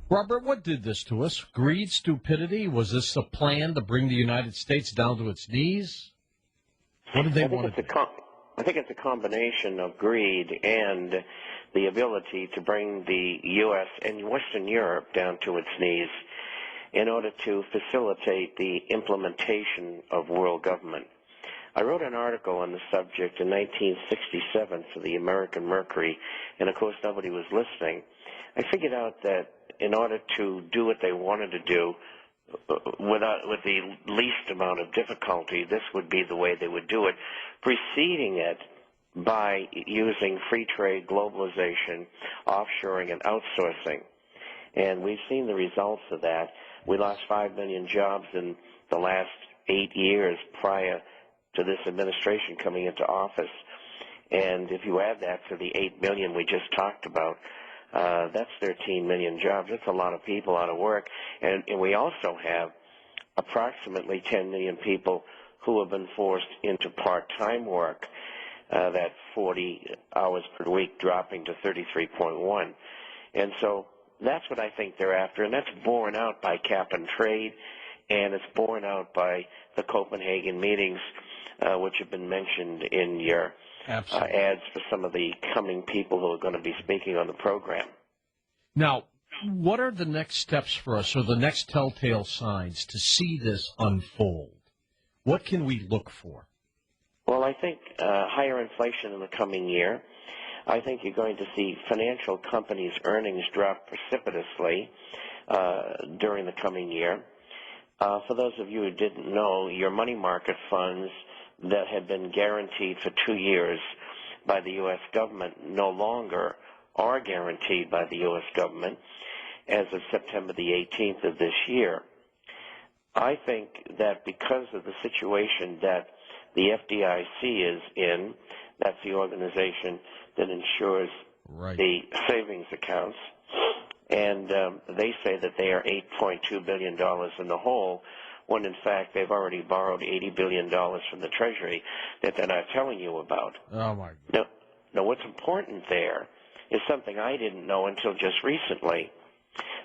Robert, what did this to us? Greed, stupidity? Was this a plan to bring the United States down to its knees? What did they want to do? I think it's a combination of greed and the ability to bring the U.S. and Western Europe down to its knees in order to facilitate the implementation of world government. I wrote an article on the subject in 1967 for the American Mercury, and of course nobody was listening. I figured out that in order to do what they wanted to do with the least amount of difficulty, this would be the way they would do it, preceding it by using free trade, globalization, offshoring, and outsourcing. And we've seen the results of that. We lost 5 million jobs in the last 8 years prior to this administration coming into office. And if you add that to the 8 million we just talked about, that's 13 million jobs. That's a lot of people out of work. And we also have approximately 10 million people who have been forced into part-time work, that 40 hours per week dropping to 33.1. And so that's what I think they're after, and that's borne out by cap and trade, and it's borne out by the Copenhagen meetings, which have been mentioned in your ads for some of the coming people who are going to be speaking on the program. Now, what are the next steps for us, or the next telltale signs to see this unfold? What can we look for? Well, I think higher inflation in the coming year. I think you're going to see financial companies' earnings drop precipitously during the coming year. For those of you who didn't know, your money market funds that had been guaranteed for 2 years by the U.S. government no longer are guaranteed by the U.S. government as of September the 18th of this year. I think that because of the situation that the FDIC is in, that's the organization that insures the savings accounts, and they say that they are $8.2 billion in the hole, when in fact they've already borrowed $80 billion from the Treasury that they're not telling you about. Oh, my God. Now, what's important there is something I didn't know until just recently.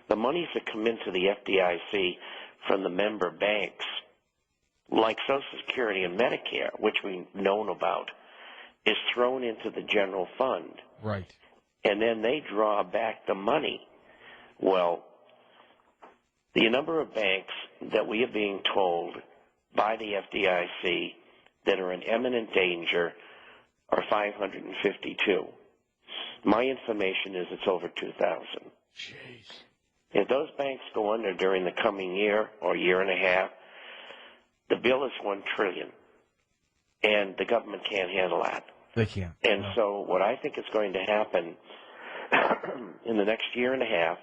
The monies that come into the FDIC from the member banks, like Social Security and Medicare, which we've known about, is thrown into the general fund. Right. And then they draw back the money. Well, the number of banks that we are being told by the FDIC that are in imminent danger are 552. My information is it's over 2,000. Jeez. If those banks go under during the coming year or year and a half, the bill is $1 trillion, and the government can't handle that. They can't. And so what I think is going to happen in the next year and a half,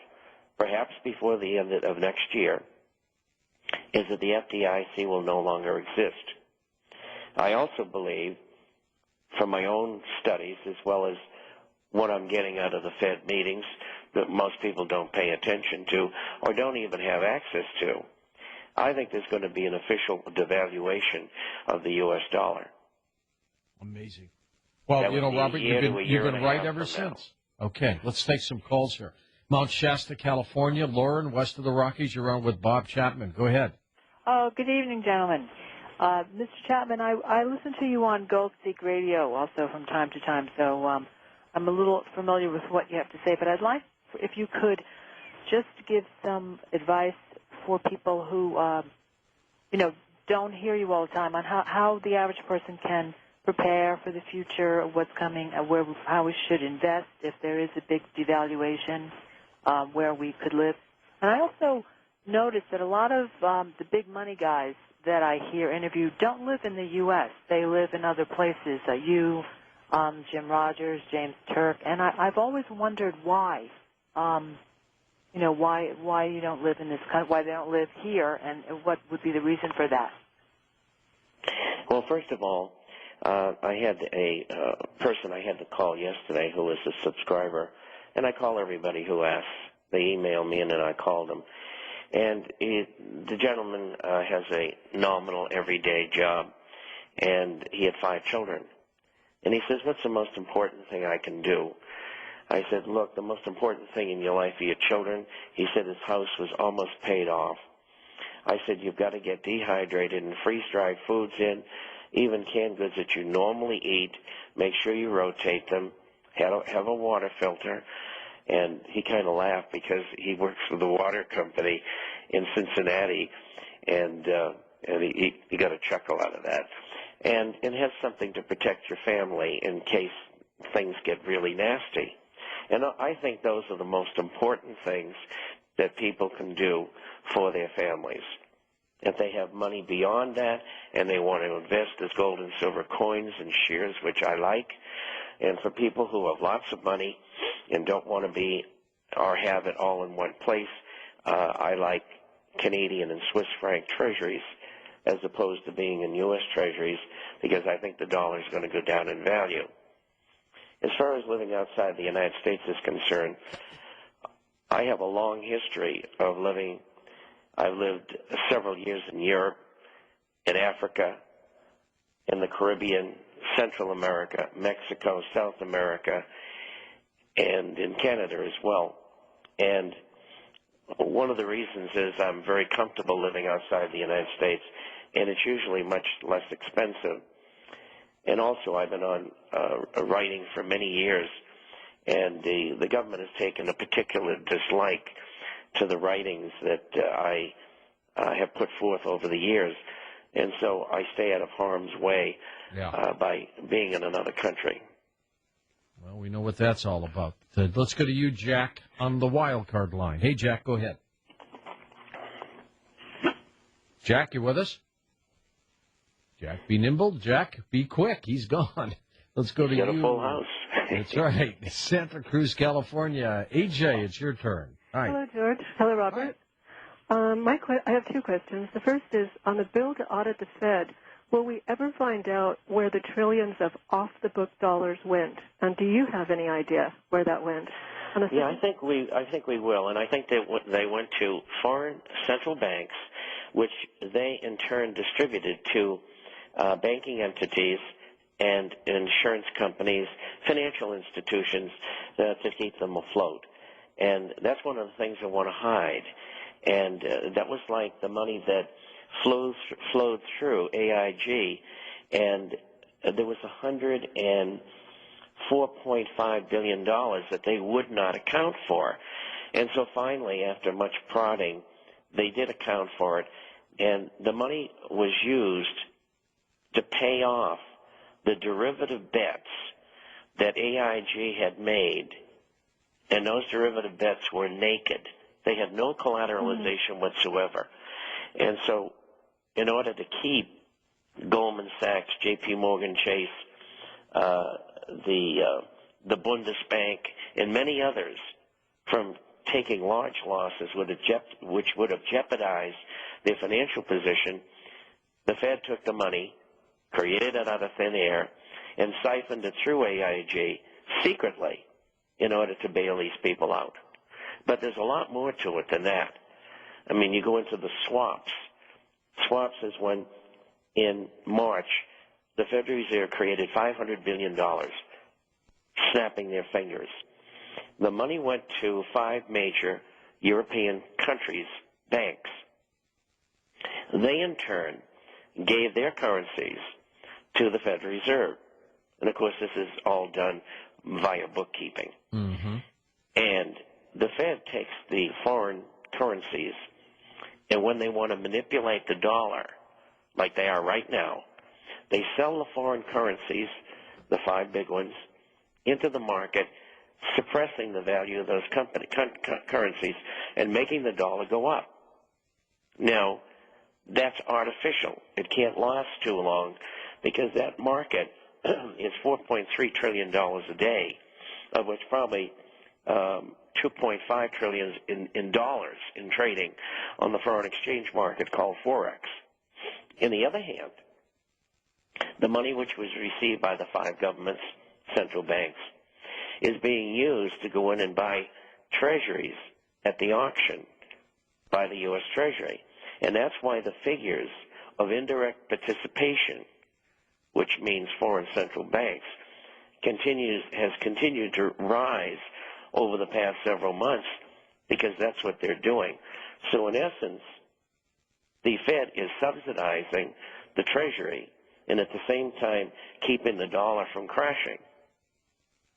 perhaps before the end of next year, is that the FDIC will no longer exist. I also believe, from my own studies as well as what I'm getting out of the Fed meetings that most people don't pay attention to or don't even have access to, I think there's going to be an official devaluation of the U.S. dollar. Amazing. Well, Robert, you've been right ever since. Now. Okay, let's take some calls here. Mount Shasta, California. Lauren, west of the Rockies, you're on with Bob Chapman. Go ahead. Oh, good evening, gentlemen. Mr. Chapman, I listen to you on Gold Seek Radio also from time to time, so I'm a little familiar with what you have to say, but I'd like, if you could, just give some advice for people who, don't hear you all the time on how the average person can prepare for the future, what's coming, how we should invest if there is a big devaluation, where we could live. And I also noticed that a lot of the big money guys that I hear interviewed don't live in the U.S. They live in other places. You, Jim Rogers, James Turk, and I've always wondered why. Why you don't live in this country, why they don't live here, and what would be the reason for that? Well, first of all, I had a person I had to call yesterday who was a subscriber, and I call everybody who asks. They email me, and then I call them. And the gentleman has a nominal everyday job, and he had 5 children. And he says, what's the most important thing I can do? I said, look, the most important thing in your life are your children. He said his house was almost paid off. I said, you've got to get dehydrated and freeze-dried foods in, even canned goods that you normally eat. Make sure you rotate them. Have a water filter. And he kind of laughed because he works for the water company in Cincinnati, and he got a chuckle out of that. And it has something to protect your family in case things get really nasty. And I think those are the most important things that people can do for their families. If they have money beyond that and they want to invest as gold and silver coins and shares, which I like, and for people who have lots of money and don't want to be or have it all in one place, I like Canadian and Swiss franc treasuries as opposed to being in U.S. treasuries, because I think the dollar is going to go down in value. As far as living outside the United States is concerned, I have a long history of living. I've lived several years in Europe, in Africa, in the Caribbean, Central America, Mexico, South America, and in Canada as well. And one of the reasons is I'm very comfortable living outside the United States, and it's usually much less expensive. And also, I've been on writing for many years, and the government has taken a particular dislike to the writings that I have put forth over the years. And so I stay out of harm's way by being in another country. Well, we know what that's all about. Let's go to you, Jack, on the wild card line. Hey, Jack, go ahead. Jack, you with us? Jack, be nimble. Jack, be quick. He's gone. Let's go to you. Get a full house. That's right. Santa Cruz, California. AJ, it's your turn. Hi. Hello, George. Hello, Robert. I have two questions. The first is, on the bill to audit the Fed, will we ever find out where the trillions of off-the-book dollars went? And do you have any idea where that went? Yeah, I think we will, and I think they went to foreign central banks, which they in turn distributed to banking entities and insurance companies, financial institutions to keep them afloat. And that's one of the things they want to hide. And that was like the money that flowed through AIG, and there was $104.5 billion that they would not account for. And so finally, after much prodding, they did account for it, and the money was used to pay off the derivative bets that AIG had made, and those derivative bets were naked. They had no collateralization whatsoever. And so in order to keep Goldman Sachs, J.P. Morgan Chase, the Bundesbank, and many others from taking large losses, which would have jeopardized their financial position, the Fed took the money, created it out of thin air, and siphoned it through AIG secretly in order to bail these people out. But there's a lot more to it than that. I mean, you go into the swaps. Swaps is when, in March, the Federal Reserve created $500 billion, snapping their fingers. The money went to 5 major European countries' banks. They, in turn, gave their currencies to the Federal Reserve. And, of course, this is all done via bookkeeping. Mm-hmm. And the Fed takes the foreign currencies, and when they want to manipulate the dollar, like they are right now, they sell the foreign currencies, the 5 big ones, into the market, suppressing the value of those currencies and making the dollar go up. Now, that's artificial. It can't last too long because that market is $4.3 trillion a day, of which probably $2.5 trillion in dollars in trading on the foreign exchange market called Forex. On the other hand, the money which was received by the 5 governments, central banks, is being used to go in and buy treasuries at the auction by the U.S. Treasury. And that's why the figures of indirect participation, which means foreign central banks, has continued to rise over the past several months because that's what they're doing. So in essence, the Fed is subsidizing the Treasury and at the same time keeping the dollar from crashing.